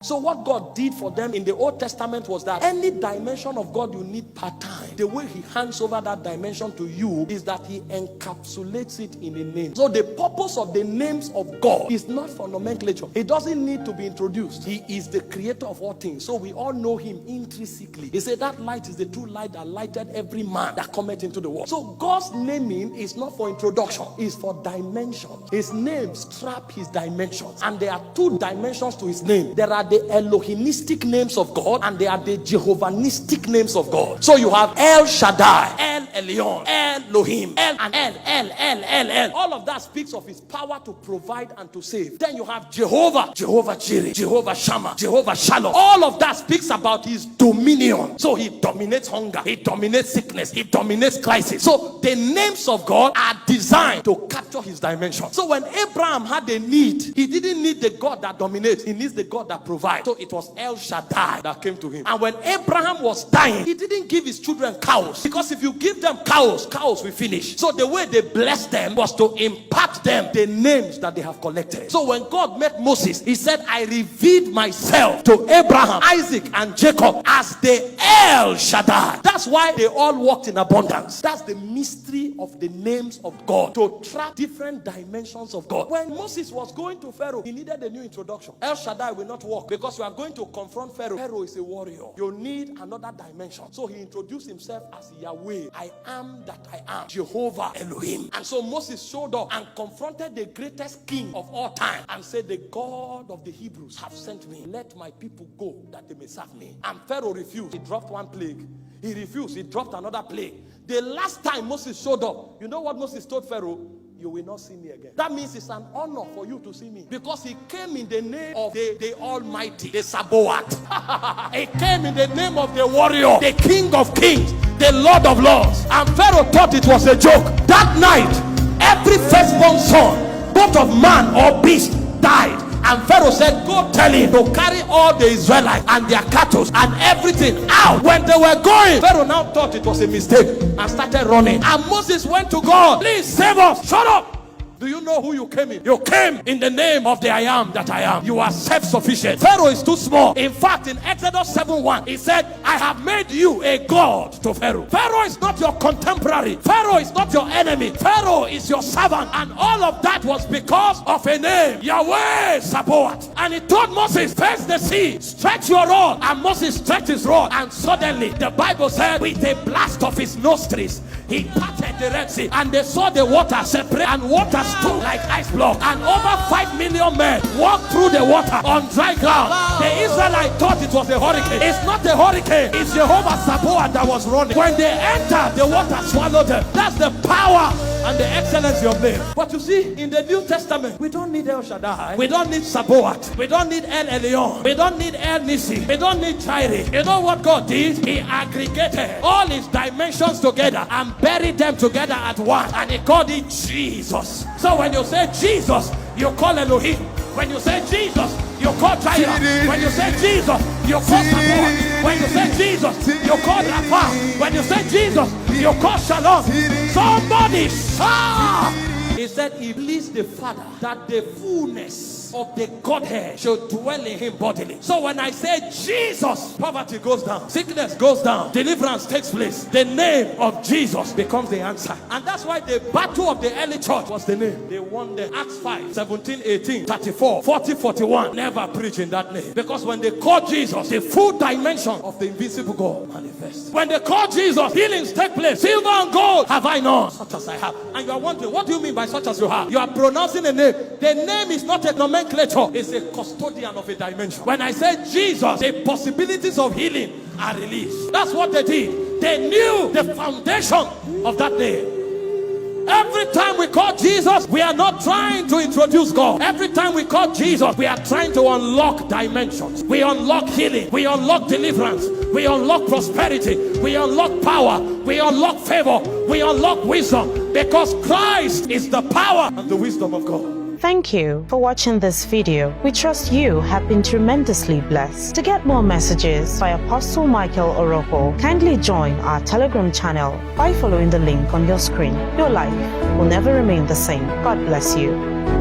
So what God did for them in the Old Testament was that any dimension of God you need part-time, the way he hands over that dimension to you is that he encapsulates it in a name. So the purpose of the names of God is not for nomenclature. It doesn't need to be introduced. He is the creator of all things. So we all know him intrinsically. He said that light is the true light that lighted every man that cometh into the world. So God's naming is not for introduction. It's for dimensions. His names trap his dimensions. And there are two dimensions to his name. There are the Elohimistic names of God and there are the Jehovahistic names of God. So you have El-Shaddai, El-Elyon, Elohim, El and El. All of that speaks of his power to provide and to save. Then you have Jehovah, Jehovah Jireh, Jehovah Shammah, Jehovah Shalom. All of that speaks about his dominion. So he dominates hunger, he dominates sickness, he dominates crisis. So the names of God are designed to capture his dimension. So when Abraham had a need, he didn't need the God that dominates, he needs the God that provides. So it was El-Shaddai that came to him. And when Abraham was dying, he didn't give his children cows, because if you give them cows will finish. So the way they blessed them was to impart them the names that they have collected. So when God met Moses, he said, I revealed myself to Abraham, Isaac, and Jacob as the El-Shaddai. That's why they all walked in abundance. That's the mystery of the names of God, to track different dimensions of God. When Moses was going to Pharaoh, he needed a new introduction. El-Shaddai will not walk, because you are going to confront Pharaoh. Pharaoh is a warrior. You need another dimension. So he introduced himself as Yahweh. I am that I am. Jehovah Elohim. And so Moses showed up and confronted the greatest king of all time and said, the God of the Hebrews have sent me. Let my people go that they may serve me. And Pharaoh refused. He dropped one plague. He refused. He dropped another plague. The last time Moses showed up, you know what Moses told Pharaoh? You will not see me again. That means it's an honor for you to see me, because he came in the name of the Almighty, the Sabaoth. He came in the name of the warrior, the King of Kings, the Lord of Lords. And Pharaoh thought it was a joke. That night, every firstborn son, both of man or beast, died. And Pharaoh said, go tell him to carry all the Israelites and their cattle and everything out. When they were going, Pharaoh now thought it was a mistake and started running. And Moses went to God, please save us. Shut up. Do you know who you came in? You came in the name of the I am that I am. You are self-sufficient. Pharaoh is too small. In fact, in Exodus 7:1, he said, I have made you a god to Pharaoh. Pharaoh is not your contemporary. Pharaoh is not your enemy. Pharaoh is your servant. And all of that was because of a name, Yahweh Sabaoth. And he told Moses, face the sea, stretch your rod. And Moses stretched his rod. And suddenly, the Bible said, with a blast of his nostrils, he parted the Red Sea, and they saw the water separate, and water stood like ice block, and over 5 million men walked through the water on dry ground. The Israelites thought it was a hurricane. It's not a hurricane, it's Jehovah Sabaoth that was running. When they entered, the water swallowed them. That's the power and the excellency of name. But you see, in the New Testament, we don't need El-Shaddai, we don't need Sabaoth, we don't need El-Elyon, we don't need El-Nisi, we don't need Jireh. You know what God did? He aggregated all his dimensions together and buried them together at once, and he called it Jesus. So when you say Jesus, you call Elohim. When you say Jesus, you call Jireh. When you say Jesus, you call Sabaoth. When you say Jesus, you call Rapha. When you say Jesus, you call Shalom. Somebody shout! He said he pleased the Father that the fullness of the Godhead should dwell in him bodily. So when I say Jesus, poverty goes down, sickness goes down, deliverance takes place. The name of Jesus becomes the answer. And that's why the battle of the early church was the name. They won the Acts 5, 17, 18, 34, 40, 41. Never preach in that name. Because when they call Jesus, the full dimension of the invisible God manifests. When they call Jesus, healings take place. Silver and gold have I none, such as I have. And you are wondering, what do you mean by such as you have? You are pronouncing a name. The name is not a nomenclature. Is a custodian of a dimension. When I say Jesus, the possibilities of healing are released. That's what they did. They knew the foundation of that name. Every time we call Jesus, we are not trying to introduce God. Every time we call Jesus, we are trying to unlock dimensions. We unlock healing. We unlock deliverance. We unlock prosperity. We unlock power. We unlock favor. We unlock wisdom. Because Christ is the power and the wisdom of God. Thank you for watching this video. We trust you have been tremendously blessed. To get more messages by Apst Michael Orokpo, kindly join our Telegram channel by following the link on your screen. Your life will never remain the same. God bless you.